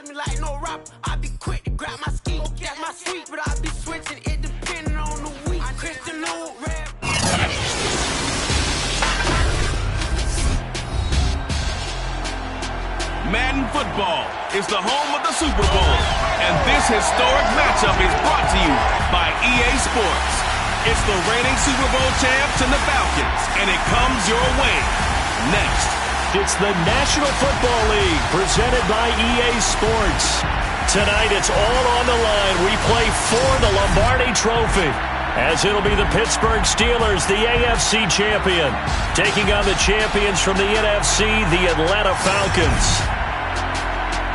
criticize me like no rapper. I be quick to grab my ski. That's my sweet, but I be switching it depending on the week. Christian Lou, red. Madden Football is the home of the Super Bowl, and this historic matchup is brought to you by EA Sports. It's the reigning Super Bowl champs and the Falcons, and it comes your way. Next, it's the National Football League presented by EA Sports. Tonight it's all on the line. We play for the Lombardi Trophy, as it'll be the Pittsburgh Steelers, the AFC champion, taking on the champions from the NFC, the Atlanta Falcons.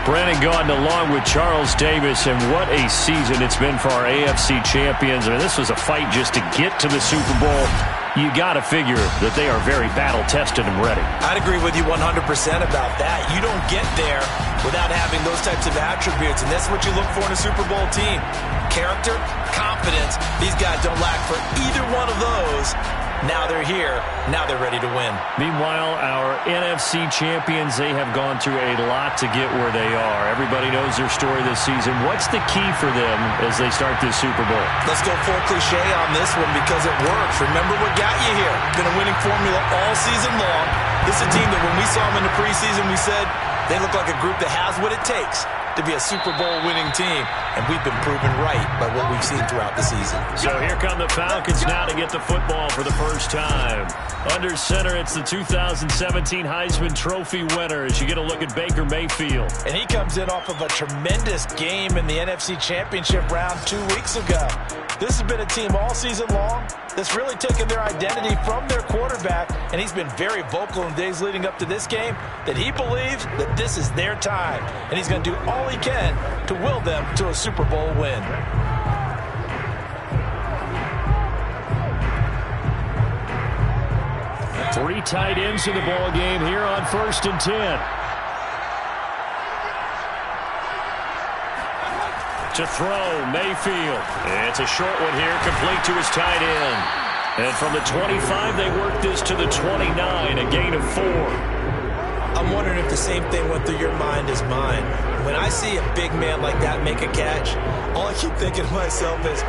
Brandon Gaudin along with Charles Davis, and what a season it's been for our AFC champions. I mean, this was a fight just to get to the Super Bowl. You got to figure that they are very battle-tested and ready. I'd agree with you 100% about that. You don't get there without having those types of attributes, and that's what you look for in a Super Bowl team. Character, confidence. These guys don't lack for either one of those. Now they're here. Now they're ready to win. Meanwhile, our NFC champions, they have gone through a lot to get where they are. Everybody knows their story this season. What's the key for them as they start this Super Bowl? Let's go full cliche on this one because it works. Remember what got you here. Been a winning formula all season long. This is a team that when we saw them in the preseason, we said they look like a group that has what it takes to be a Super Bowl winning team, and we've been proven right by what we've seen throughout the season. So here come the Falcons now to get the football for the first time. Under center, it's the 2017 Heisman Trophy winner as you get a look at Baker Mayfield. And he comes in off of a tremendous game in the NFC Championship round 2 weeks ago. This has been a team all season long that's really taken their identity from their quarterback, and he's been very vocal in days leading up to this game that he believes that this is their time, and he's going to do all he can to will them to a Super Bowl win. Three tight ends in the ball game here on 1st and 10. To throw, Mayfield. It's a short one here, complete to his tight end. And from the 25, they work this to the 29, a gain of 4. I'm wondering if the same thing went through your mind as mine. When I see a big man like that make a catch, all I keep thinking to myself is,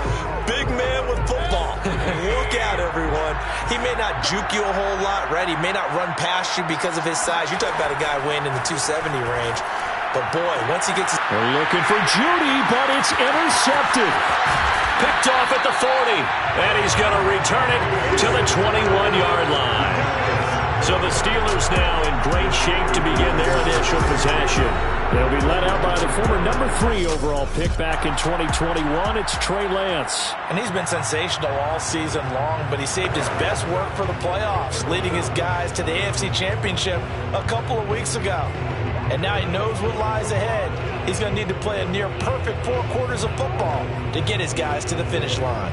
big man with football. Look out, everyone. He may not juke you a whole lot, right? He may not run past you because of his size. You talk about a guy weighing in the 270 range. But, boy, once he gets... They're looking for Judy, but it's intercepted. Picked off at the 40. And he's going to return it to the 21-yard line. So the Steelers now in great shape to begin their initial possession. They'll be led out by the former number 3 overall pick back in 2021. It's Trey Lance. And he's been sensational all season long, but he saved his best work for the playoffs, leading his guys to the AFC Championship a couple of weeks ago. And now he knows what lies ahead. He's going to need to play a near-perfect 4 quarters of football to get his guys to the finish line.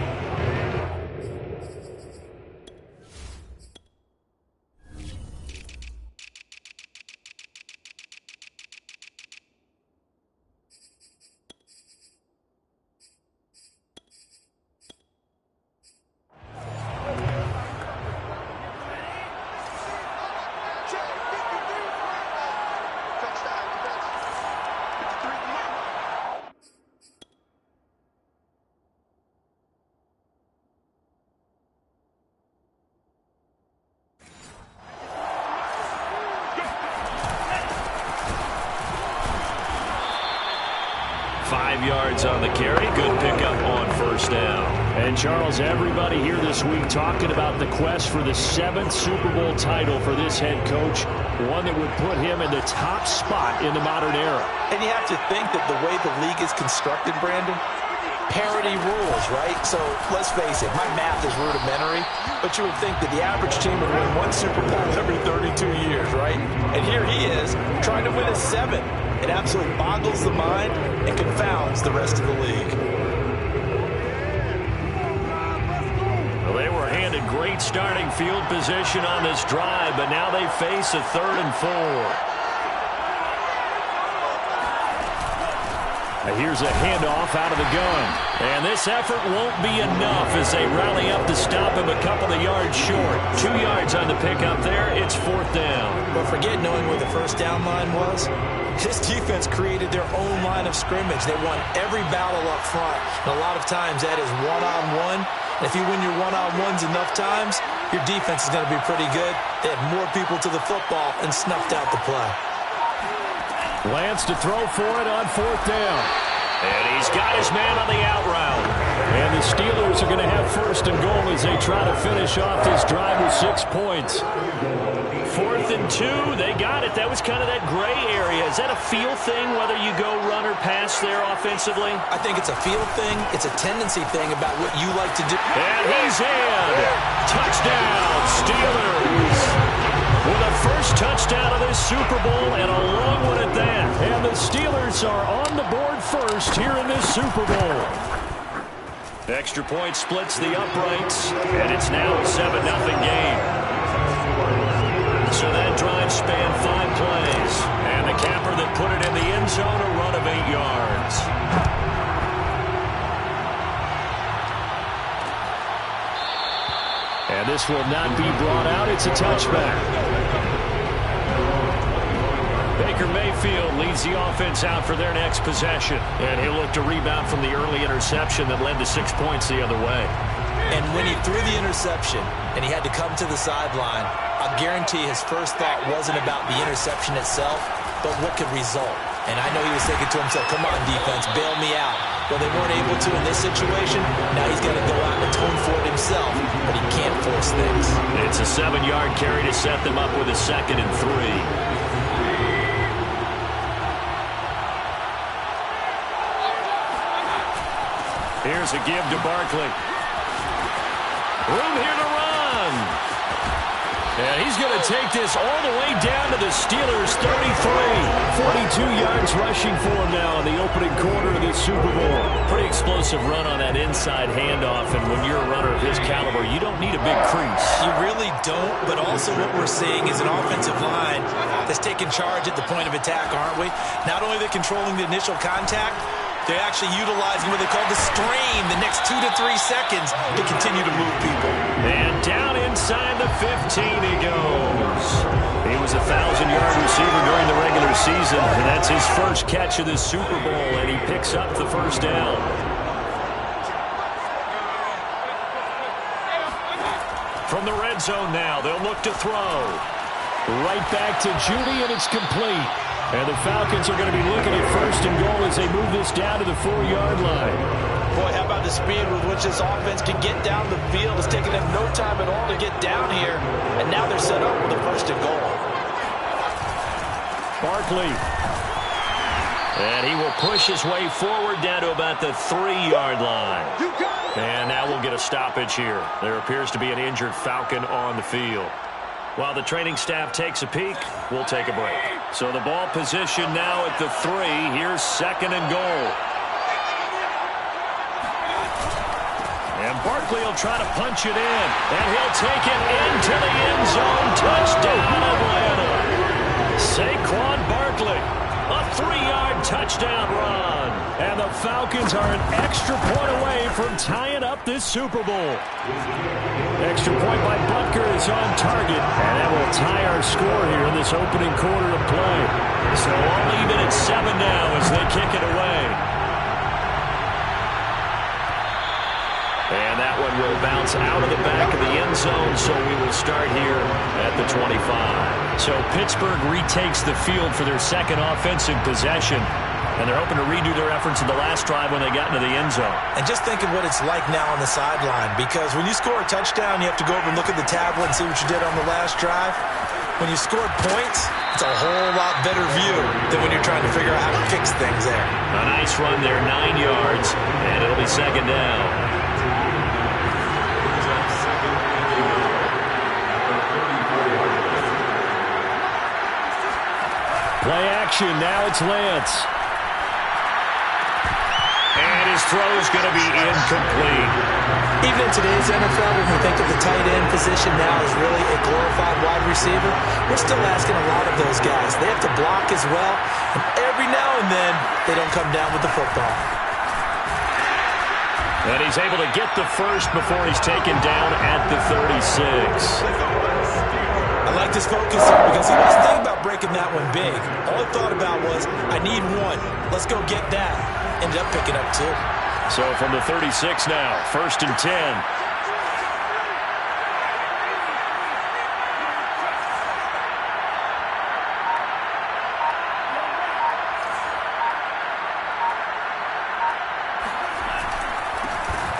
Yards on the carry. Good pickup on first down. And Charles, everybody here this week talking about the quest for the 7th Super Bowl title for this head coach, one that would put him in the top spot in the modern era. And you have to think that the way the league is constructed, Brandon, parity rules, right? So let's face it, my math is rudimentary, but you would think that the average team would win 1 Super Bowl every 32 years, right? And here he is trying to win a 7th. It absolutely boggles the mind and confounds the rest of the league. Well, they were handed great starting field position on this drive, but now they face a 3rd and 4. Now here's a handoff out of the gun. And this effort won't be enough as they rally up to stop him a couple of yards short. 2 yards on the pickup there. It's 4th down. But forget knowing where the first down line was. His defense created their own line of scrimmage. They won every battle up front. And a lot of times that is one-on-one. And if you win your one-on-ones enough times, your defense is going to be pretty good. They had more people to the football and snuffed out the play. Lance to throw for it on 4th down. And he's got his man on the out route. And the Steelers are going to have 1st and goal as they try to finish off this drive with 6 points. 4th and 2, they got it. That was kind of that gray area. Is that a feel thing, whether you go run or pass there offensively? I think it's a feel thing. It's a tendency thing about what you like to do. And he's in. Touchdown, Steelers. With a first touchdown of this Super Bowl and a long one at that. And the Steelers are on the board first here in this Super Bowl. Extra point splits the uprights, and it's now a 7-0 game. So that drive spanned 5 plays. And the capper that put it in the end zone, a run of 8 yards. And this will not be brought out. It's a touchback. Baker Mayfield leads the offense out for their next possession. And he'll look to rebound from the early interception that led to 6 points the other way. And when he threw the interception and he had to come to the sideline, I guarantee his first thought wasn't about the interception itself, but what could result. And I know he was thinking to himself, come on, defense, bail me out. Well, they weren't able to in this situation. Now he's got to go out and atone for it himself, but he can't force things. It's a 7-yard carry to set them up with a 2nd and 3. Here's a give to Barkley. Room here to run. And he's going to take this all the way down to the Steelers' 33. 42 yards rushing for him now in the opening quarter of this Super Bowl. Pretty explosive run on that inside handoff, and when you're a runner of his caliber, you don't need a big crease. You really don't, but also what we're seeing is an offensive line that's taking charge at the point of attack, aren't we? Not only are they controlling the initial contact, they're actually utilizing what they call the strain the next 2 to 3 seconds to continue to move people. And down inside the 15 he goes. He was a 1,000-yard receiver during the regular season, and that's his first catch of this Super Bowl, and he picks up the first down. From the red zone now, they'll look to throw. Right back to Judy, and it's complete. And the Falcons are going to be looking at 1st and goal as they move this down to the 4-yard line. Boy, how about the speed with which this offense can get down the field? It's taking them no time at all to get down here. And now they're set up with the 1st and goal. Barkley. And he will push his way forward down to about the 3-yard line. And now we'll get a stoppage here. There appears to be an injured Falcon on the field. While the training staff takes a peek, we'll take a break. So the ball position now at the 3. Here's 2nd and goal. And Barkley will try to punch it in. And he'll take it into the end zone. Touchdown, Atlanta. Saquon Barkley. A 3-yard touchdown run. And the Falcons are an extra point away from tying up this Super Bowl. Extra point by Butker is on target. And that will tie our score here in this opening quarter of play. So all even at 7 now as they kick it away. And that one will bounce out of the back of the end zone, so we will start here at the 25. So Pittsburgh retakes the field for their 2nd offensive possession, and they're hoping to redo their efforts in the last drive when they got into the end zone. And just think of what it's like now on the sideline, because when you score a touchdown, you have to go over and look at the tablet and see what you did on the last drive. When you scored points, it's a whole lot better view than when you're trying to figure out how to fix things there. A nice run there, 9 yards, and it'll be 2nd down. Play action, now it's Lance. And his throw is going to be incomplete. Even in today's NFL, when we think of the tight end position now as really a glorified wide receiver, we're still asking a lot of those guys. They have to block as well, and every now and then, they don't come down with the football. And he's able to get the first before he's taken down at the 36. I like this focus here because he wasn't thinking about breaking that one big. All he thought about was, I need one. Let's go get that. Ended up picking up 2. So from the 36 now, 1st and 10.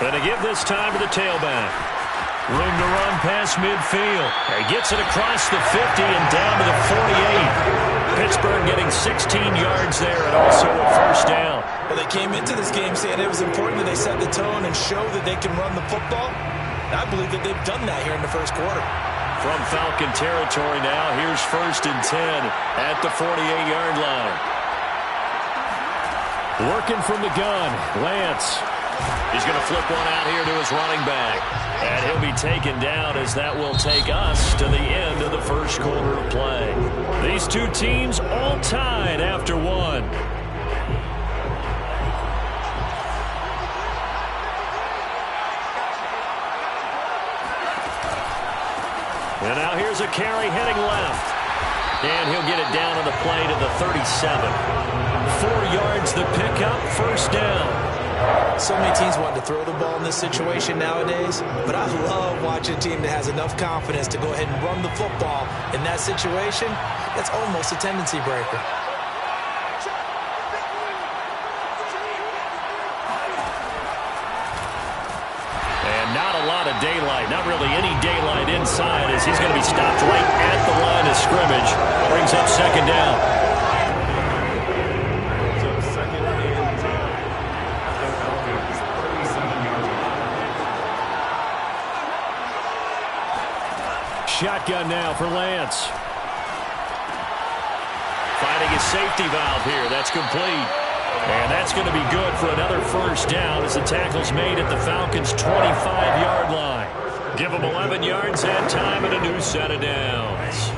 Going to give this time to the tailback. Room to run past midfield. He gets it across the 50 and down to the 48. Pittsburgh getting 16 yards there and also a first down. Well, they came into this game saying it was important that they set the tone and show that they can run the football. And I believe that they've done that here in the first quarter. From Falcon territory now, here's 1st and 10 at the 48-yard line. Working from the gun, Lance. He's going to flip one out here to his running back. And he'll be taken down as that will take us to the end of the first quarter of play. These two teams all tied after 1. And now here's a carry heading left. And he'll get it down on the play to the 37. 4 yards the pickup, first down. So many teams want to throw the ball in this situation nowadays, but I love watching a team that has enough confidence to go ahead and run the football in that situation. That's almost a tendency breaker. And not a lot of daylight, not really any daylight inside as he's going to be stopped right at the line of scrimmage. Brings up second down. Shotgun now for Lance. Finding his safety valve here. That's complete. And that's going to be good for another first down as the tackle's made at the Falcons' 25-yard line. Give them 11 yards and time and a new set of downs.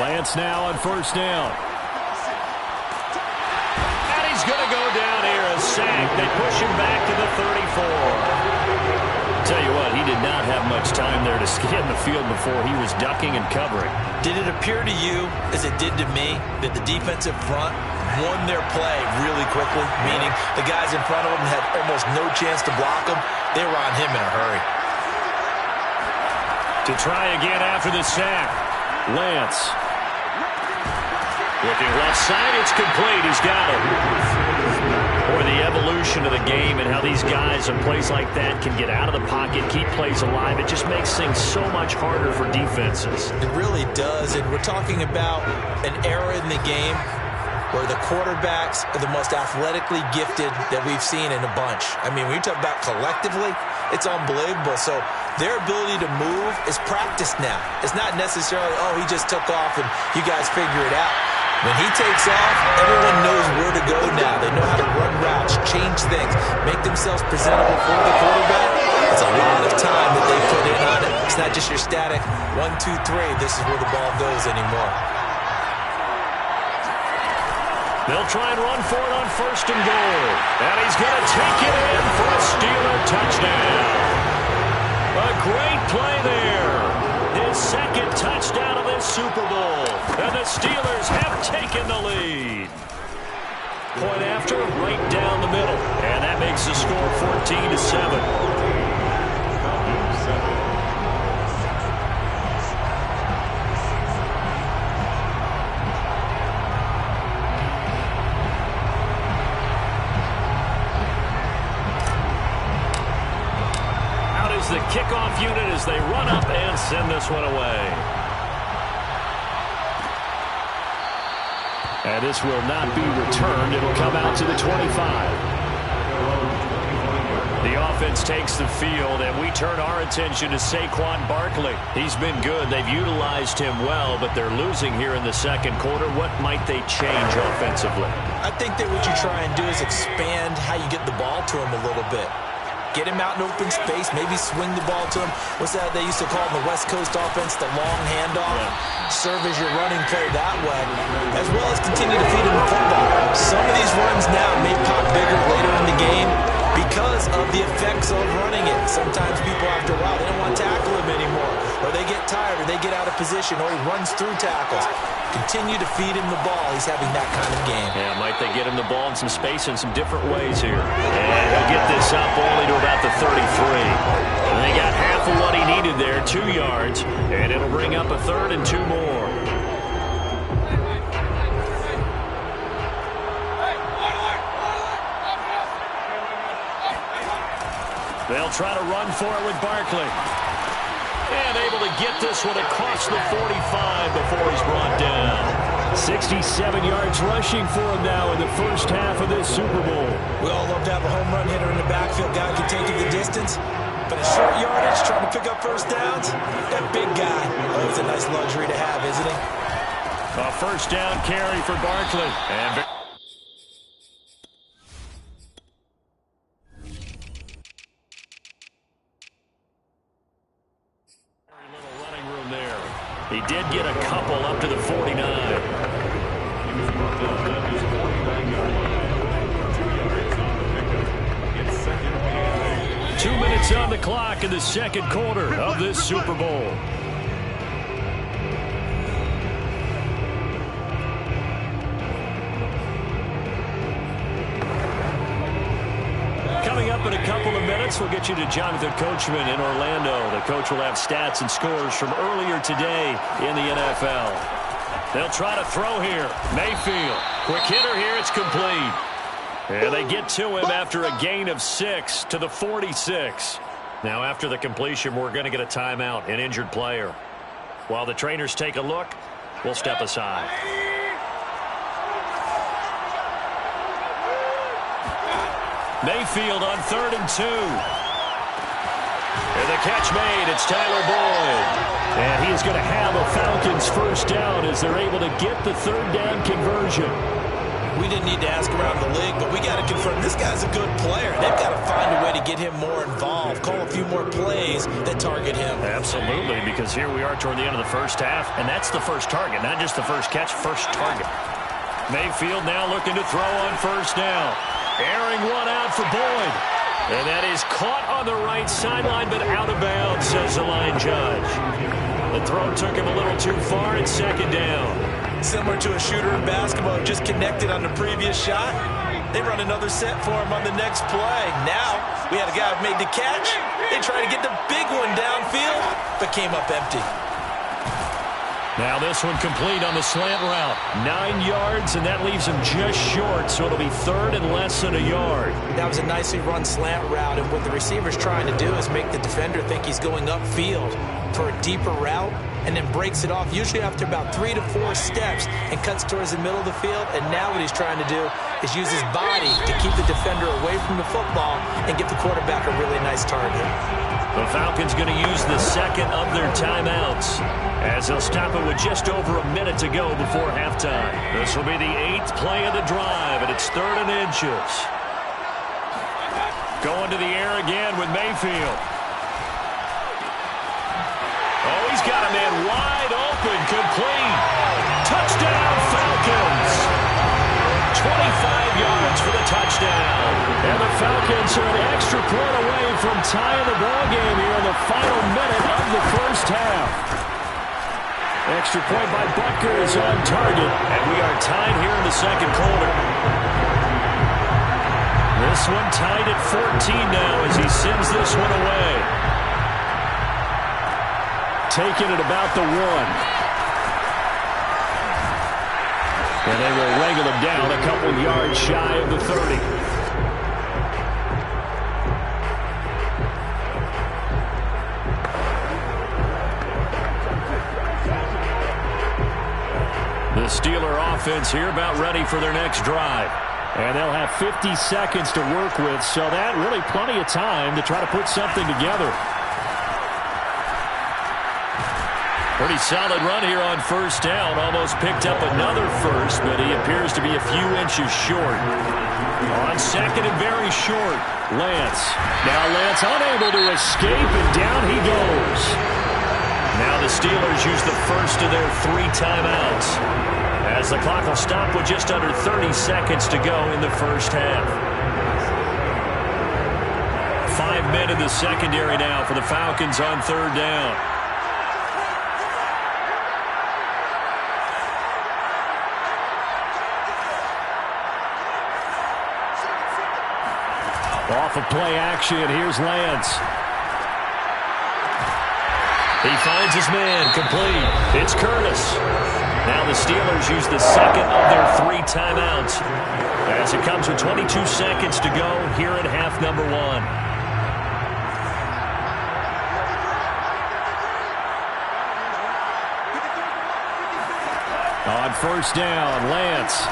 Lance now on first down. He's going to go down here, a sack. They push him back to the 34. Tell you what, he did not have much time there to scan the field before he was ducking and covering. Did it appear to you, as it did to me, that the defensive front won their play really quickly? Meaning the guys in front of them had almost no chance to block him. They were on him in a hurry. To try again after the sack, Lance. Looking left side, it's complete. He's got it. Boy, the evolution of the game and how these guys in plays like that can get out of the pocket, keep plays alive, it just makes things so much harder for defenses. It really does, and we're talking about an era in the game where the quarterbacks are the most athletically gifted that we've seen in a bunch. I mean, when you talk about collectively, it's unbelievable. So their ability to move is practiced now. It's not necessarily, oh, he just took off and you guys figure it out. When he takes off, everyone knows where to go now. They know how to run routes, change things, make themselves presentable for the quarterback. It's a lot of time that they put in on it. It's not just your static 1, 2, 3. This is where the ball goes anymore. They'll try and run for it on first and goal. And he's going to take it in for a Steeler touchdown. A great play there. His second touchdown of this Super Bowl. And the Steelers have taken the lead. Point after, right down the middle. And that makes the score 14-7. The kickoff unit as they run up and send this one away. And this will not be returned. It'll come out to the 25. The offense takes the field, and we turn our attention to Saquon Barkley. He's been good. They've utilized him well, but they're losing here in the second quarter. What might they change offensively? I think that what you try and do is expand how you get the ball to him a little bit. Get him out in open space, maybe swing the ball to him. What's that they used to call in the West Coast offense, the long handoff? Yeah. Serve as your running play that way, as well as continue to feed him the football. Some of these runs now may pop bigger later in the game because of the effects of running it. Sometimes people after a while, they don't want to tackle him anymore, or they get tired, or they get out of position, or he runs through tackles. Continue to feed him the ball. He's having that kind of game. Yeah, might they get him the ball in some space in some different ways here. And he'll get this up only to about the 33. And they got half of what he needed there, 2 yards, and it'll bring up a 3rd and 2 more. They'll try to run for it with Barkley. And able to get this one across the 45 before he's brought down. 67 yards rushing for him now in the first half of this Super Bowl. We all love to have a home run hitter in the backfield. Guy can take it the distance. But a short yardage, trying to pick up first downs, that big guy, oh, it's a nice luxury to have, isn't it? A first down carry for Barkley. And he did get a couple up to the 49. 2 minutes on the clock in the second quarter of this Super Bowl. Coming up in a couple of minutes, we'll get you to Jonathan Coachman in Orlando. The coach will have stats and scores from earlier today in the NFL. They'll try to throw here. Mayfield. Quick hitter here. It's complete. And they get to him after a gain of 6 to the 46. Now, after the completion, we're going to get a timeout, an injured player. While the trainers take a look, we'll step aside. Mayfield on 3rd and 2. And the catch made. It's Tyler Boyd. And he's going to have a Falcons first down as they're able to get the 3rd down conversion. We didn't need to ask around the league, but we got to confirm this guy's a good player. They've got to find a way to get him more involved, call a few more plays that target him. Absolutely, because here we are toward the end of the first half, and that's the first target, not just the first catch, first target. Mayfield now looking to throw on first down. Airing one out for Boyd. And that is caught on the right sideline, but out of bounds, says the line judge. The throw took him a little too far. It's 2nd down. Similar to a shooter in basketball, just connected on the previous shot. They run another set for him on the next play. Now, we had a guy who made the catch. They tried to get the big one downfield, but came up empty. Now this one complete on the slant route. 9 yards, and that leaves him just short, so it'll be 3rd and less than a yard. That was a nicely run slant route, and what the receiver's trying to do is make the defender think he's going upfield for a deeper route, and then breaks it off, usually after about 3 to 4 steps, and cuts towards the middle of the field. And now what he's trying to do is use his body to keep the defender away from the football and get the quarterback a really nice target. The Falcons going to use the second of their timeouts as they'll stop it with just over a minute to go before halftime. This will be the 8th play of the drive, and it's 3rd and inches. Going to the air again with Mayfield. Oh, he's got a man wide open, complete. Touchdown, Falcons. 25 yards for the touchdown. And the Falcons are an extra point away from tying the ball game here in the final minute of the first half. Extra point by Butker is on target, and we are tied here in the second quarter. This one tied at 14 now as he sends this one away. Taking it about the 1. And they will wrangle him down a couple yards shy of the 30. The Steeler offense here about ready for their next drive. And they'll have 50 seconds to work with, so that really plenty of time to try to put something together. Pretty solid run here on first down. Almost picked up another first, but he appears to be a few inches short. On second and very short, Lance. Now Lance unable to escape, and down he goes. Now the Steelers use the first of their 3 timeouts, as the clock will stop with just under 30 seconds to go in the first half. 5 men in the secondary now for the Falcons on third down. Off of play action, here's Lance. He finds his man, complete. It's Curtis. Now the Steelers use the second of their 3 timeouts, as it comes with 22 seconds to go here at half number 1. On first down, Lance.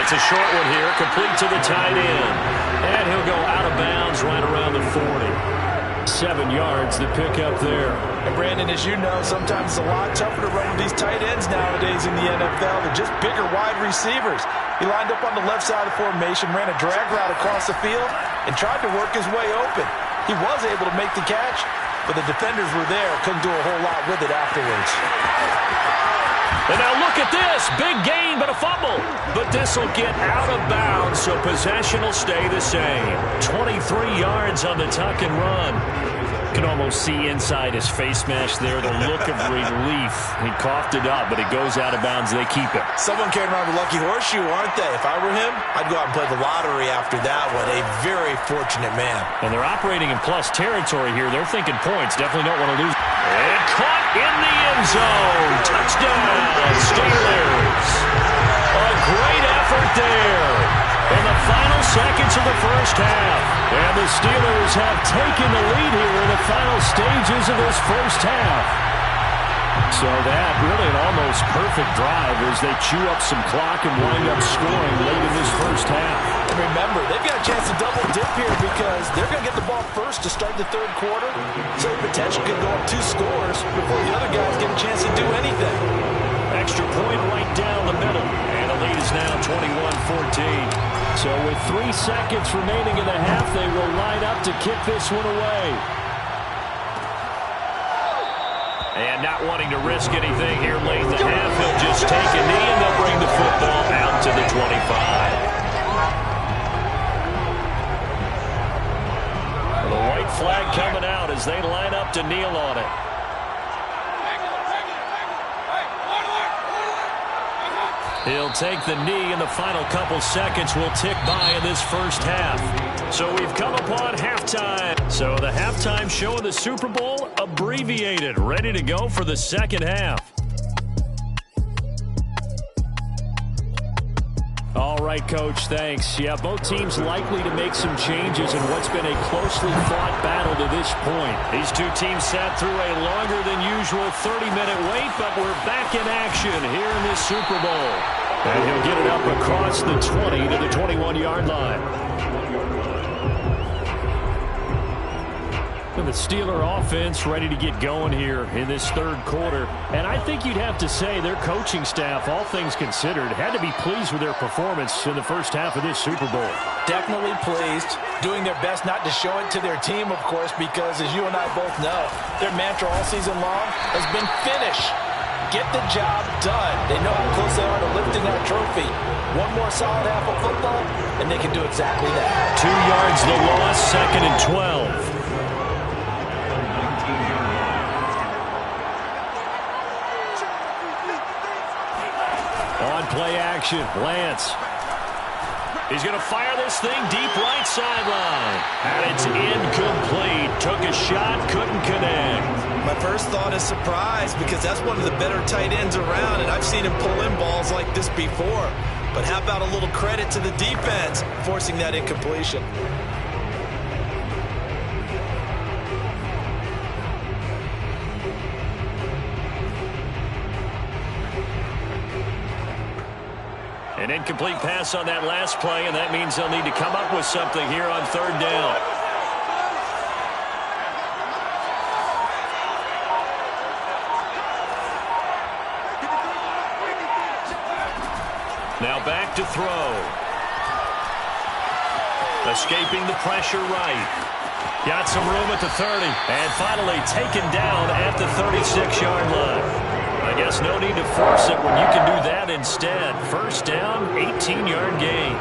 It's a short one here, complete to the tight end. And he'll go out of bounds right around the 40. 7 yards to pick up there. And Brandon, as you know, sometimes it's a lot tougher to run with these tight ends nowadays in the NFL. They're just bigger wide receivers. He lined up on the left side of the formation, ran a drag route across the field, and tried to work his way open. He was able to make the catch, but the defenders were there. Couldn't do a whole lot with it afterwards. And now look at this. Big gain, but a fumble. But this will get out of bounds, so possession will stay the same. 23 yards on the tuck and run. You can almost see inside his face mask there the look of relief. He coughed it up, but it goes out of bounds. They keep it. Someone carrying around a lucky horseshoe, aren't they? If I were him, I'd go out and play the lottery after that one. A very fortunate man. And they're operating in plus territory here. They're thinking points. Definitely don't want to lose. And caught in the end zone. Touchdown, Steelers. A great effort there in the final seconds of the first half. And the Steelers have taken the lead here in the final stages of this first half. So that really an almost perfect drive as they chew up some clock and wind up scoring late in this first half. And remember, they've got a chance to double dip here because they're going to get the ball first to start the third quarter. So the potential could go up 2 scores before the other guys get a chance to do anything. Extra point right down the middle. And the lead is now 21-14. So with 3 seconds remaining in the half, they will line up to kick this one away. And not wanting to risk anything here late in the half, he'll just take a knee and they'll bring the football out to the 25. The white flag coming out as they line up to kneel on it. He'll take the knee, and the final couple seconds will tick by in this first half. So we've come upon halftime. So the halftime show of the Super Bowl, abbreviated, ready to go for the second half. All right, Coach, thanks. Yeah, both teams likely to make some changes in what's been a closely fought battle to this point. These two teams sat through a longer than usual 30-minute wait, but we're back in action here in this Super Bowl. And he'll get it up across the 20 to the 21-yard line. And the Steeler offense ready to get going here in this third quarter. And I think you'd have to say their coaching staff, all things considered, had to be pleased with their performance in the first half of this Super Bowl. Definitely pleased. Doing their best not to show it to their team, of course, because as you and I both know, their mantra all season long has been finish. Get the job done. They know how close they are to lifting that trophy. One more solid half of football, and they can do exactly that. 2 yards the loss, 2nd and 12. On play action, Lance. He's going to fire this thing deep right sideline. And it's incomplete. Took a shot, couldn't connect. My first thought is surprise because that's one of the better tight ends around, and I've seen him pull in balls like this before. But how about a little credit to the defense forcing that incompletion? An incomplete pass on that last play, and that means they'll need to come up with something here on third down. Now back to throw. Escaping the pressure right. Got some room at the 30. And finally taken down at the 36-yard line. I guess no need to force it when you can do that instead. First down, 18-yard gain.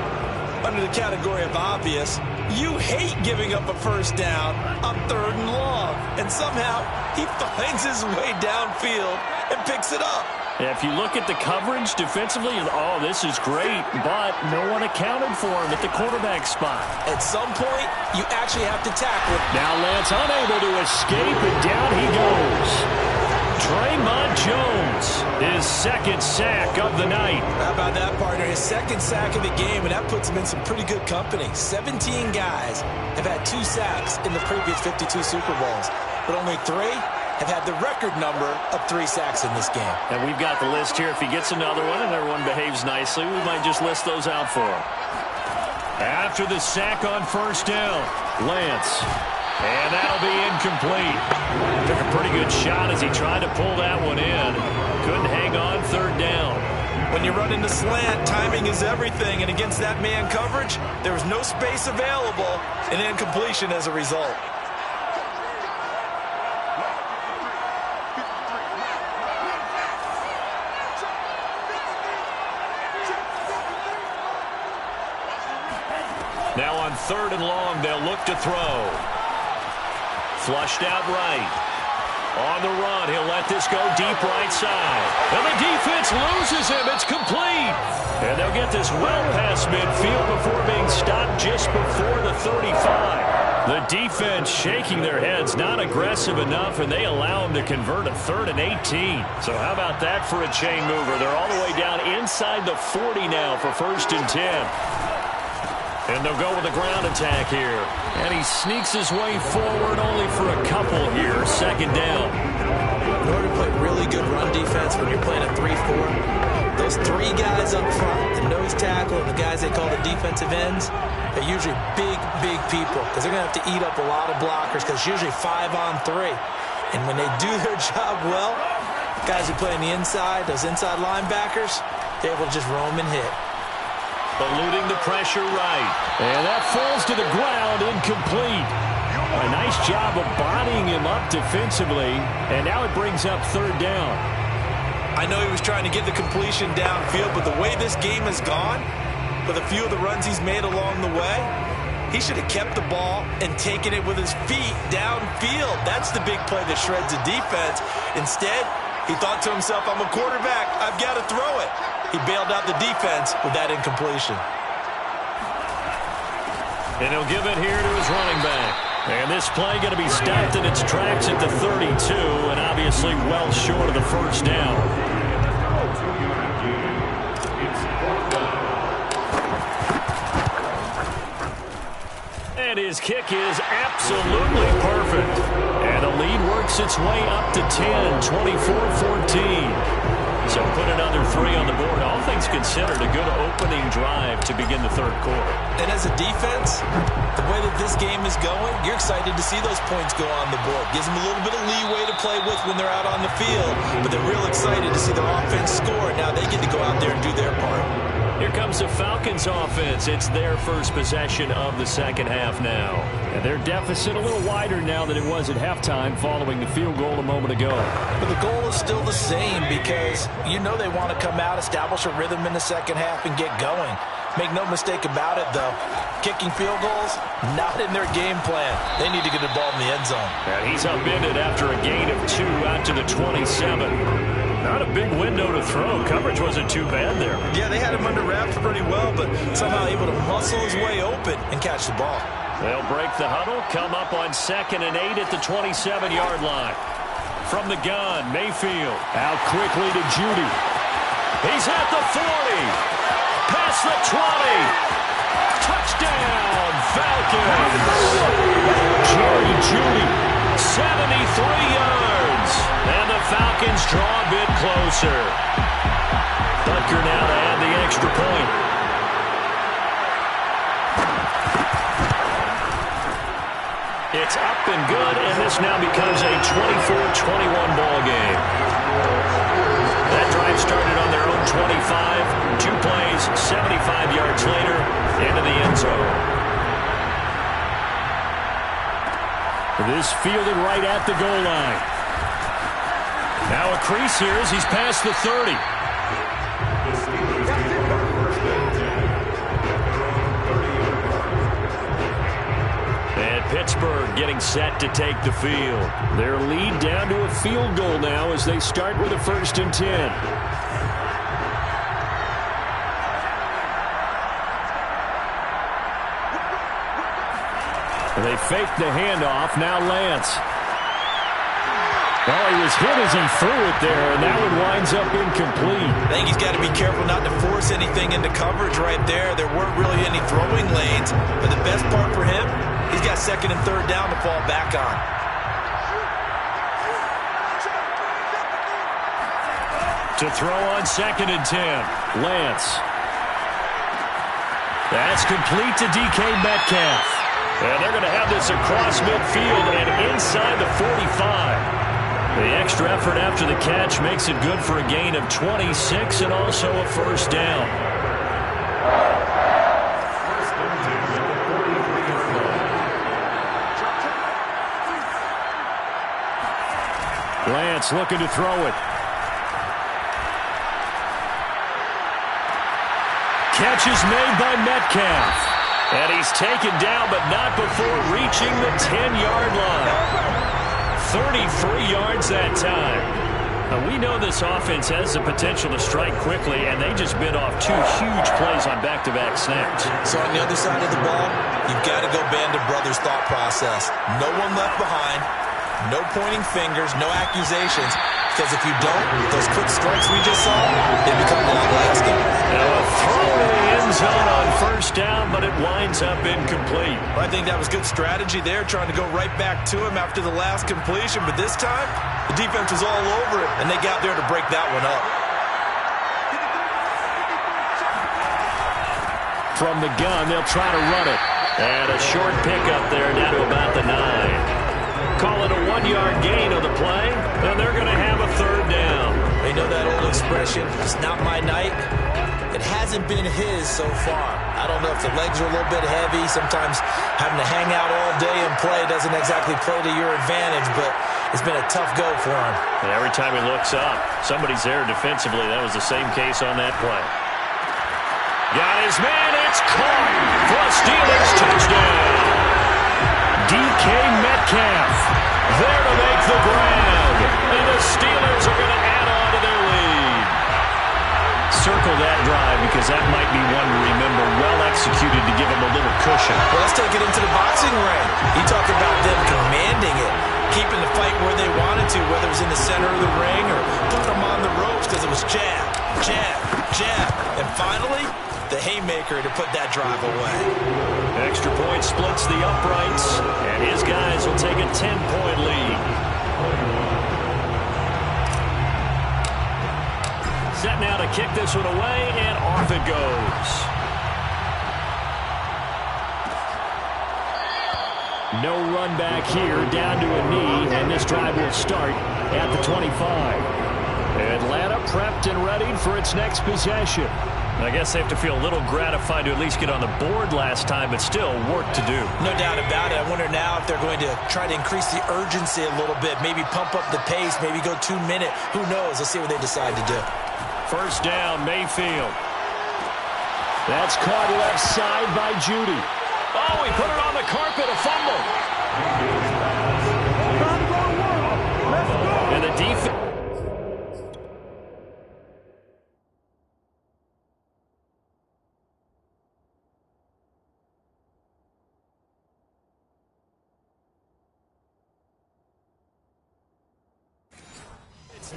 Under the category of obvious, you hate giving up a first down on 3rd and long. And somehow he finds his way downfield and picks it up. If you look at the coverage defensively, oh, this is great, but no one accounted for him at the quarterback spot. At some point, you actually have to tackle it. Now Lance unable to escape, and down he goes. Draymond Jones, his second sack of the night. How about that, partner? His second sack of the game, and that puts him in some pretty good company. 17 guys have had 2 sacks in the previous 52 Super Bowls, but only 3 have had the record number of 3 sacks in this game. And we've got the list here. If he gets another one and everyone behaves nicely, we might just list those out for him. After the sack on first down, Lance. And that'll be incomplete. Took a pretty good shot as he tried to pull that one in. Couldn't hang on 3rd down. When you run into slant, timing is everything. And against that man coverage, there was no space available, and incompletion as a result. Now on 3rd and long, they'll look to throw. Flushed out right. On the run, he'll let this go deep right side. And the defense loses him. It's complete. And they'll get this well past midfield before being stopped just before the 35. The defense shaking their heads, not aggressive enough, and they allow him to convert a 3rd and 18. So how about that for a chain mover? They're all the way down inside the 40 now for 1st and 10. And they'll go with a ground attack here. And he sneaks his way forward only for a couple here. 2nd down. In order to play really good run defense when you're playing a 3-4, those 3 guys up front, the nose tackle and the guys they call the defensive ends, are usually big, big people because they're going to have to eat up a lot of blockers because it's usually 5 on 3. And when they do their job well, guys who play on the inside, those inside linebackers, they're able to just roam and hit. Eluding the pressure right. And that falls to the ground, incomplete. A nice job of bodying him up defensively, and now it brings up 3rd down. I know he was trying to get the completion downfield, but the way this game has gone, with a few of the runs he's made along the way, he should have kept the ball and taken it with his feet downfield. That's the big play that shreds the defense. Instead, he thought to himself, I'm a quarterback, I've got to throw it. He bailed out the defense with that incompletion. And he'll give it here to his running back. And this play going to be stopped in its tracks at the 32, and obviously well short of the 1st down. And his kick is absolutely perfect. And the lead works its way up to 10, 24-14. So put another 3 on the board. All things considered, a good opening drive to begin the 3rd quarter. And as a defense, the way that this game is going, you're excited to see those points go on the board. Gives them a little bit of leeway to play with when they're out on the field. But they're real excited to see their offense score. Now they get to go out there and do their part. Here comes the Falcons offense. It's their first possession of the 2nd half now. And their deficit a little wider now than it was at halftime following the field goal a moment ago. But the goal is still the same because you know they want to come out, establish a rhythm in the 2nd half, and get going. Make no mistake about it, though. Kicking field goals, not in their game plan. They need to get the ball in the end zone. And he's upended after a gain of 2 out to the 27. Not a big window to throw. Coverage wasn't too bad there. Yeah, they had him under wraps pretty well, but somehow able to muscle his way open and catch the ball. They'll break the huddle, come up on 2nd and 8 at the 27-yard line. From the gun, Mayfield out quickly to Judy. He's at the 40. Past the 20. Touchdown, Falcons. Jerry Judy, 73 yards. And the Falcons draw a bit closer. Butker now to add the extra point. It's up and good, and this now becomes a 24-21 ball game. That drive started on their own 25. 2 plays, 75 yards later, into the end zone. This fielded right at the goal line. Now a crease here as he's past the 30. And Pittsburgh getting set to take the field. Their lead down to a field goal now as they start with a 1st and 10. They fake the handoff. Now Lance. Oh, he was hit as he threw it there, and that one winds up incomplete. I think he's got to be careful not to force anything into coverage right there. There weren't really any throwing lanes, but the best part for him, he's got 2nd and 3rd down to fall back on. To throw on 2nd and 10. Lance. That's complete to DK Metcalf. And they're going to have this across midfield and inside the 45. The extra effort after the catch makes it good for a gain of 26 and also a 1st down. Lance looking to throw it. Catch is made by Metcalf. And he's taken down, but not before reaching the 10-yard line. 33 yards that time. Now, we know this offense has the potential to strike quickly, and they just bit off 2 huge plays on back-to-back snaps. So on the other side of the ball, you've got to go band of brothers thought process. No one left behind. No pointing fingers, no accusations. Because if you don't, those quick strikes we just saw, they become long-lasting. Now a throw to the end zone on 1st down, but it winds up incomplete. I think that was good strategy there, trying to go right back to him after the last completion. But this time, the defense was all over it, and they got there to break that one up. From the gun, they'll try to run it. And a short pickup there down to about the 9. Call it a 1-yard gain on the play, and they're going to have a 3rd down. They know that old expression, it's not my night. It hasn't been his so far. I don't know if the legs are a little bit heavy. Sometimes having to hang out all day and play doesn't exactly play to your advantage, but it's been a tough go for him. And every time he looks up, somebody's there defensively. That was the same case on that play. Got his man, it's caught for a Steelers touchdown. DK Metcalf there to make the grab. And the Steelers are going to add on to their lead. Circle that drive because that might be one to remember. Well executed to give them a little cushion. Well, let's take it into the boxing ring. You talk about them commanding it, keeping the fight where they wanted to, whether it was in the center of the ring or put them on the ropes because it was jab, jab, jab. And finally, the haymaker to put that drive away. Extra point splits the uprights, and his guys will take a 10-point lead. Set now to kick this one away, and off it goes. No run back here, down to a knee, and this drive will start at the 25. Atlanta prepped and ready for its next possession. I guess they have to feel a little gratified to at least get on the board last time, but still work to do. No doubt about it. I wonder now if they're going to try to increase the urgency a little bit, maybe pump up the pace, maybe go 2-minute. Who knows? Let's see what they decide to do. 1st down, Mayfield. That's caught left side by Judy. Oh, he put it on the carpet, a fumble. And the defense.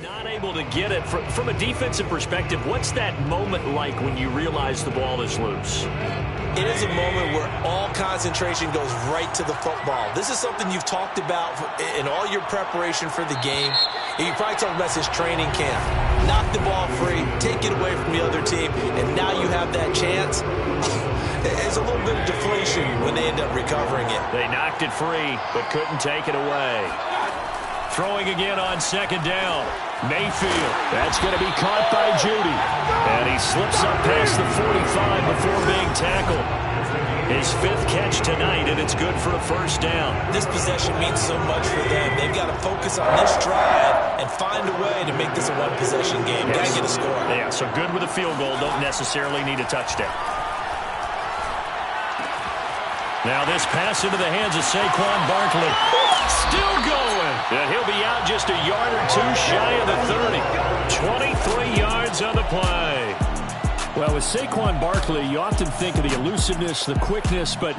Not able to get it. From a defensive perspective, what's that moment like when you realize the ball is loose? It is a moment where all concentration goes right to the football. This is something you've talked about in all your preparation for the game. You probably talked about since training camp. Knock the ball free, take it away from the other team, and now you have that chance. There's a little bit of deflation when they end up recovering it. They knocked it free, but couldn't take it away. Throwing again on 2nd down. Mayfield. That's going to be caught by Judy. And he slips up past the 45 before being tackled. His 5th catch tonight, and it's good for a first down. This possession means so much for them. They've got to focus on this drive and find a way to make this a one-possession game. Got to get a score. Yeah, so good with a field goal. Don't necessarily need a touchdown. Now this pass into the hands of Saquon Barkley. Still going. And he'll be out just a yard or two shy of the 30. 23 yards on the play. Well, with Saquon Barkley, you often think of the elusiveness, the quickness, but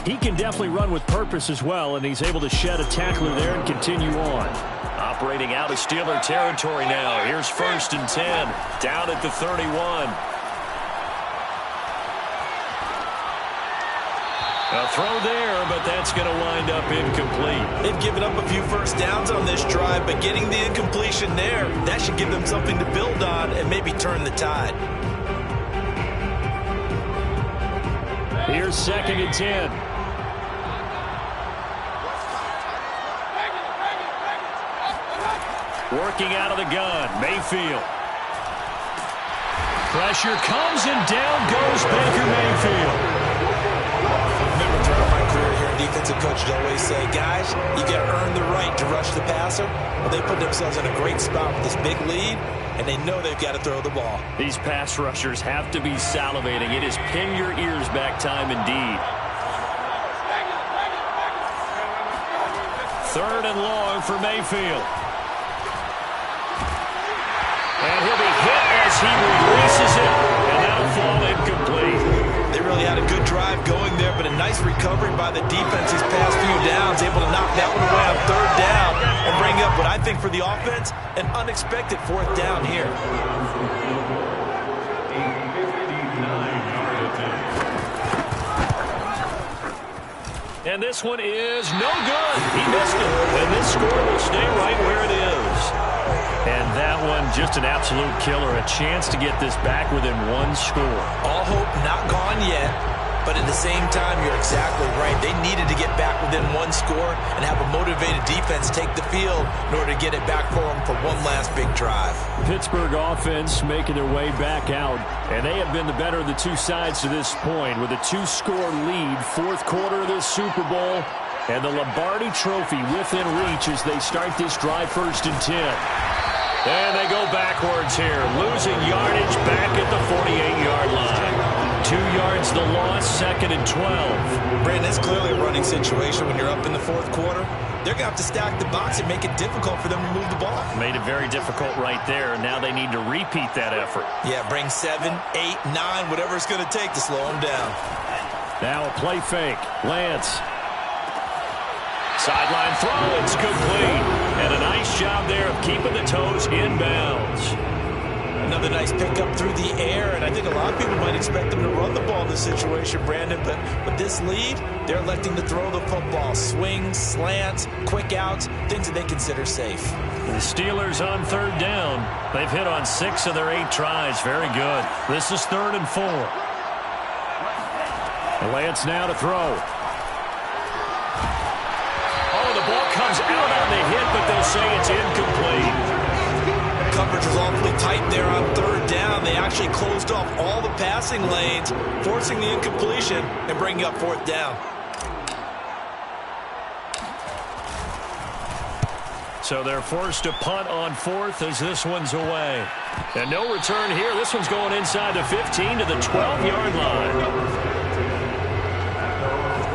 he can definitely run with purpose as well, and he's able to shed a tackler there and continue on. Operating out of Steeler territory now. Here's 1st and 10. Down at the 31. A throw there, but that's going to wind up incomplete. They've given up a few first downs on this drive, but getting the incompletion there, that should give them something to build on and maybe turn the tide. Here's 2nd and 10. Working out of the gun, Mayfield. Pressure comes and down goes Baker Mayfield. Remember, throughout my career here, defensive coaches always say, guys, you got to earn the right to rush the passer. Well, they put themselves in a great spot with this big lead, and they know they've got to throw the ball. These pass rushers have to be salivating. It is pin your ears back time indeed. 3rd and long for Mayfield. And he'll be hit as he releases it, and that'll fall incomplete. They really had a good drive going there, but a nice recovery by the defense these past few downs, able to knock that one away on 3rd down and bring up what I think for the offense, an unexpected 4th down here. And this one is no good. He missed it. And this score will stay right where it is. And that one, just an absolute killer. A chance to get this back within 1 score. All hope not gone yet, but at the same time, you're exactly right. They needed to get back within 1 score and have a motivated defense take the field in order to get it back for them for one last big drive. Pittsburgh offense making their way back out, and they have been the better of the two sides to this point with a 2-score lead, 4th quarter of this Super Bowl, and the Lombardi Trophy within reach as they start this drive 1st and 10. And they go backwards here, losing yardage back at the 48-yard line. 2 yards the loss, 2nd and 12. Brandon, it's clearly a running situation when you're up in the 4th quarter. They're going to have to stack the box and make it difficult for them to move the ball. Made it very difficult right there, and now they need to repeat that effort. Yeah, bring 7, 8, 9, whatever it's going to take to slow them down. Now a play fake. Lance. Sideline throw, it's complete. And a nice job there of keeping the toes inbounds. Another nice pickup through the air, and I think a lot of people might expect them to run the ball in this situation, Brandon, but with this lead, they're electing to throw the football. Swings, slants, quick outs, things that they consider safe. The Steelers on 3rd down. They've hit on 6 of their 8 tries. Very good. This is 3rd and 4. Lance now to throw. The ball comes out on the hit, but they'll say it's incomplete. Coverage was awfully tight there on 3rd down. They actually closed off all the passing lanes, forcing the incompletion and bringing up 4th down. So they're forced to punt on 4th as this one's away. And no return here. This one's going inside the 15 to the 12-yard line.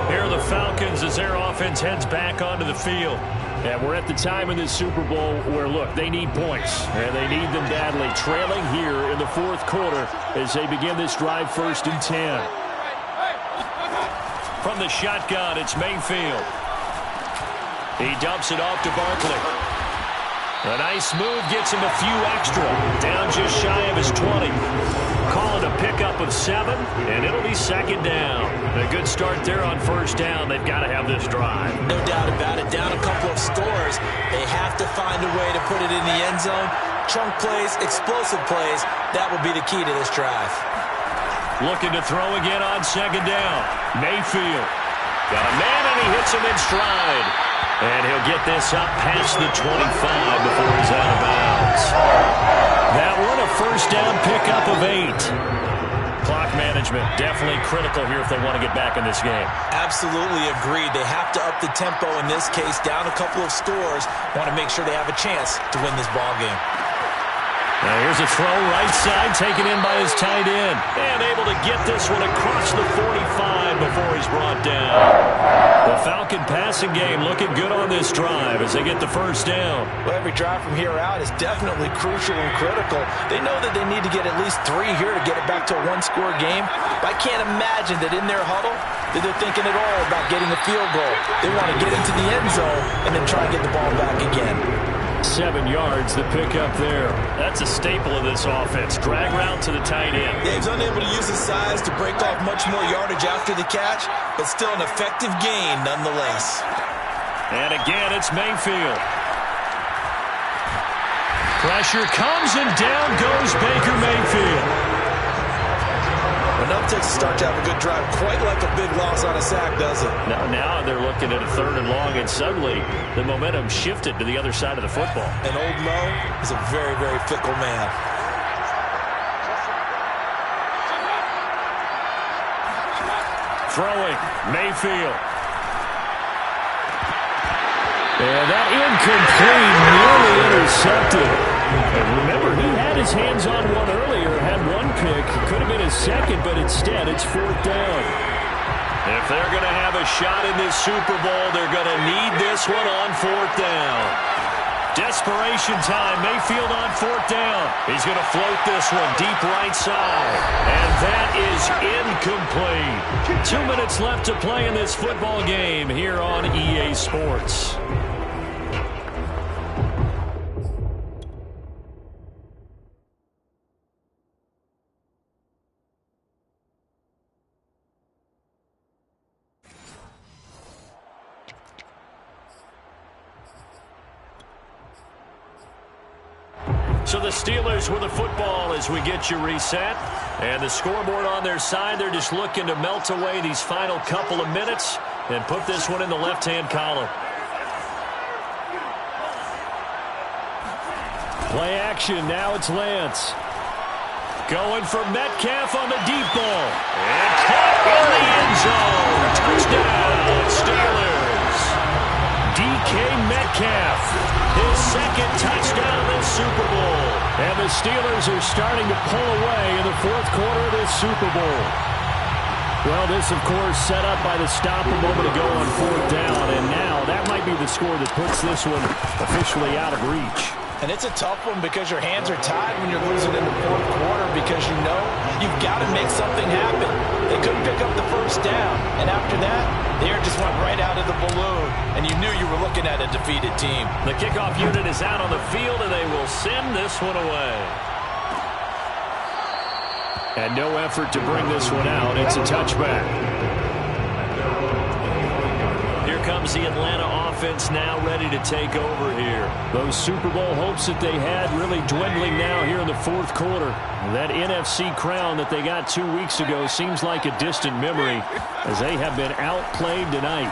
Here are the Falcons as their offense heads back onto the field. And we're at the time in this Super Bowl where, look, they need points. And they need them badly. Trailing here in the 4th quarter as they begin this drive 1st and 10. From the shotgun, it's Mayfield. He dumps it off to Barkley. A nice move gets him a few extra. Down just shy of his 20. Calling a pickup of 7, and it'll be 2nd down. A good start there on 1st down. They've got to have this drive. No doubt about it. Down a couple of scores. They have to find a way to put it in the end zone. Chunk plays, explosive plays. That will be the key to this drive. Looking to throw again on 2nd down. Mayfield. Got a man, and he hits him in stride. And he'll get this up past the 25 before he's out of bounds. That one, a 1st down pickup of 8. Clock management, definitely critical here if they want to get back in this game. Absolutely agreed. They have to up the tempo in this case, down a couple of scores. Want to make sure they have a chance to win this ball game. Now here's a throw right side, taken in by his tight end. And able to get this one across the 45 before he's brought down. The Falcon passing game looking good on this drive as they get the first down. Well, every drive from here out is definitely crucial and critical. They know that they need to get at least 3 here to get it back to a one-score game. But I can't imagine that in their huddle that they're thinking at all about getting a field goal. They want to get into the end zone and then try and get the ball back again. 7 yards, the pickup there. That's a staple of this offense. Drag route to the tight end. Yeah, he's unable to use his size to break off much more yardage after the catch, but still an effective gain nonetheless. And again, it's Mayfield. Pressure comes and down goes Baker Mayfield. Enough takes to start to have a good drive, quite like a big loss on a sack, does it? Now they're looking at a 3rd and long, and suddenly the momentum shifted to the other side of the football. And old Mo is a very, very fickle man. Throwing, Mayfield. And that incomplete, nearly intercepted. And remember, he had his hands on one earlier, had one pick. Could have been his second, but instead it's 4th down. If they're going to have a shot in this Super Bowl, they're going to need this one on 4th down. Desperation time. Mayfield on 4th down. He's going to float this one deep right side. And that is incomplete. 2 minutes left to play in this football game here on EA Sports. So the Steelers with the football as we get you reset. And the scoreboard on their side, they're just looking to melt away these final couple of minutes and put this one in the left-hand column. Play action, now it's Lance. Going for Metcalf on the deep ball. And caught in the end zone. Touchdown, Steelers. DK Metcalf, his 2nd touchdown of this Super Bowl. And the Steelers are starting to pull away in the 4th quarter of this Super Bowl. Well, this, of course, set up by the stop a moment ago on 4th down. And now that might be the score that puts this one officially out of reach. And it's a tough one because your hands are tied when you're losing in the 4th quarter because you know you've got to make something happen. They couldn't pick up the first down. And after that, the air just went right out of the balloon. And you knew you were looking at a defeated team. The kickoff unit is out on the field, and they will send this one away. And no effort to bring this one out. It's a touchback. Here comes the Atlanta offense now ready to take over here. Those Super Bowl hopes that they had really dwindling now here in the 4th quarter. That NFC crown that they got 2 weeks ago seems like a distant memory as they have been outplayed tonight.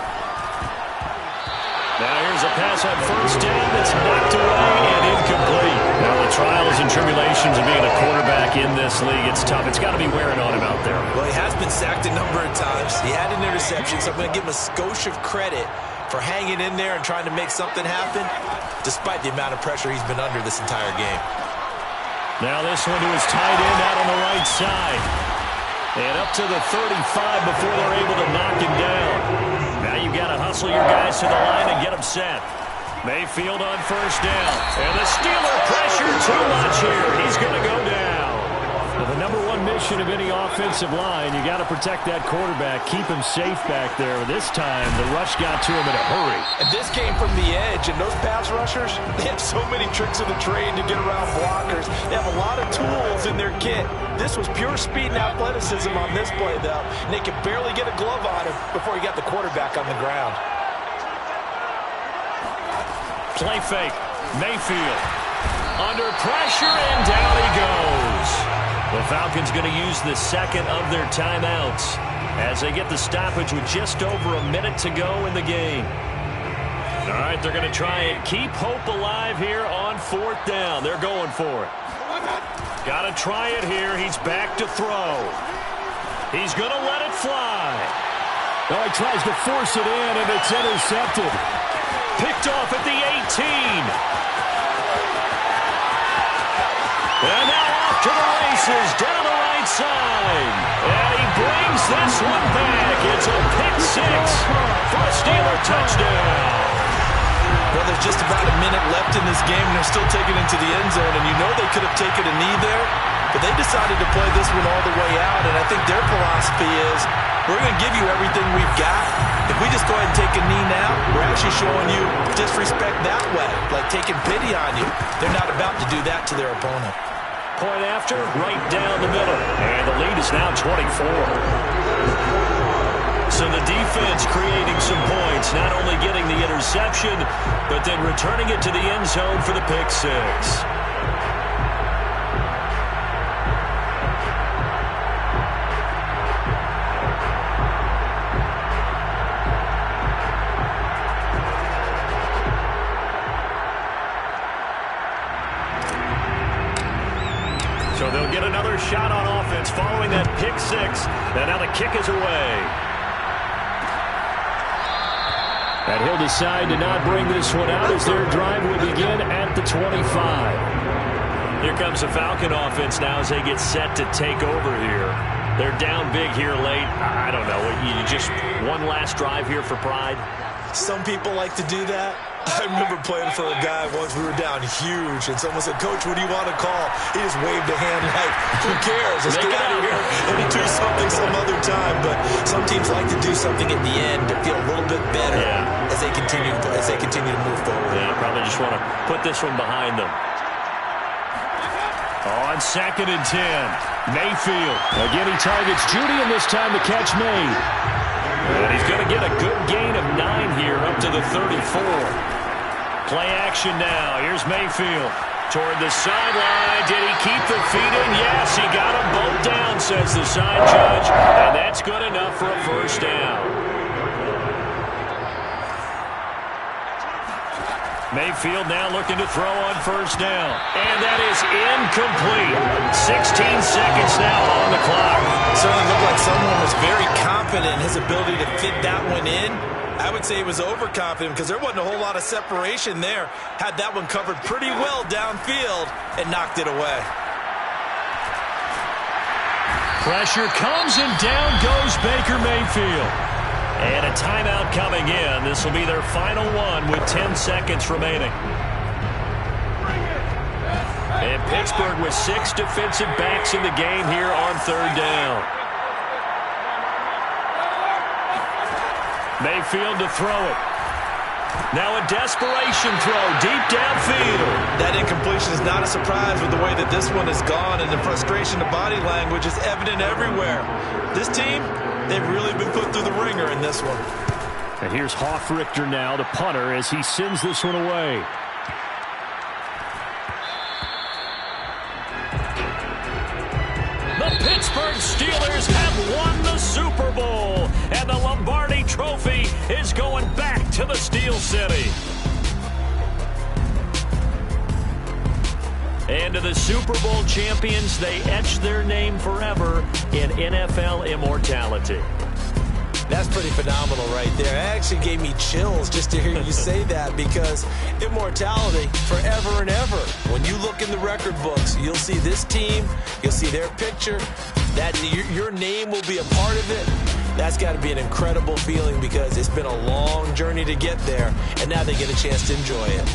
Now here's a pass on 1st down that's knocked away and incomplete. Now the trials and tribulations of being a quarterback in this league, it's tough. It's got to be wearing on him out there. Well, he has been sacked a number of times. He had an interception, so I'm going to give him a skosh of credit for hanging in there and trying to make something happen, despite the amount of pressure he's been under this entire game. Now this one to his tight end out on the right side. And up to the 35 before they're able to knock him down. Now you've got to hustle your guys to the line and get them set. Mayfield on 1st down. And the Steeler pressure too much here. He's going to go down. Well, the #1 mission of any offensive line, you got to protect that quarterback, keep him safe back there. This time, the rush got to him in a hurry. And this came from the edge, and those pass rushers, they have so many tricks of the trade to get around blockers. They have a lot of tools in their kit. This was pure speed and athleticism on this play, though. And they could barely get a glove on him before he got the quarterback on the ground. Play fake. Mayfield under pressure, and down he goes. The Falcons going to use the 2nd of their timeouts as they get the stoppage with just over a minute to go in the game. All right, they're going to try and keep hope alive here on 4th down. They're going for it. Got to try it here. He's back to throw. He's going to let it fly. Oh, he tries to force it in, and it's intercepted. Picked off at the 18. And now off to the races, down the right side. And he brings this one back. It's a pick six for a Steeler touchdown. Well, there's just about a minute left in this game, and they're still taking it into the end zone. And you know they could have taken a knee there, but they decided to play this one all the way out. And I think their philosophy is, we're going to give you everything we've got. If we just go ahead and take a knee now, we're actually showing you disrespect that way, like taking pity on you. They're not about to do that to their opponent. Point after, right down the middle. And the lead is now 24. So the defense creating some points, not only getting the interception, but then returning it to the end zone for the pick six. So they'll get another shot on offense following that pick six. And now the kick is away. And he'll decide to not bring this one out as their drive will begin at the 25. Here comes the Falcon offense now as they get set to take over here. They're down big here late. I don't know. You just one last drive here for pride? Some people like to do that. I remember playing for a guy once. We were down huge, and someone said, "Coach, what do you want to call?" He just waved a hand like, "Who cares? Let's get out of here and do something some other time." But some teams like to do something at the end to feel a little bit better as they continue to move forward. Yeah, probably just want to put this one behind them. On 2nd and 10, Mayfield. Again, he targets Judy, and this time the catch made. And he's going to get a good gain of 9 here up to the 34. Play action now. Here's Mayfield toward the sideline. Did he keep the feet in? Yes, he got them both down, says the side judge. And that's good enough for a first down. Mayfield now looking to throw on first down. And that is incomplete. 16 seconds now on the clock. Certainly looked like someone was very confident in his ability to fit that one in. I would say he was overconfident because there wasn't a whole lot of separation there. Had that one covered pretty well downfield and knocked it away. Pressure comes and down goes Baker Mayfield. And a timeout coming in. This will be their final one with 10 seconds remaining. And Pittsburgh with 6 defensive backs in the game here on 3rd down. Mayfield to throw it. Now a desperation throw deep downfield. That incompletion is not a surprise with the way that this one has gone, and the frustration of body language is evident everywhere. This team, they've really been put through the ringer in this one. And here's Hoffrichter now, the punter, as he sends this one away. The Pittsburgh Steelers have won the Super Bowl, and the Lombardi Trophy is going back to the Steel City. And to the Super Bowl champions, they etch their name forever in NFL immortality. That's pretty phenomenal right there. It actually gave me chills just to hear you say that, because immortality forever and ever. When you look in the record books, you'll see this team, you'll see their picture, that your name will be a part of it. That's got to be an incredible feeling, because it's been a long journey to get there, and now they get a chance to enjoy it.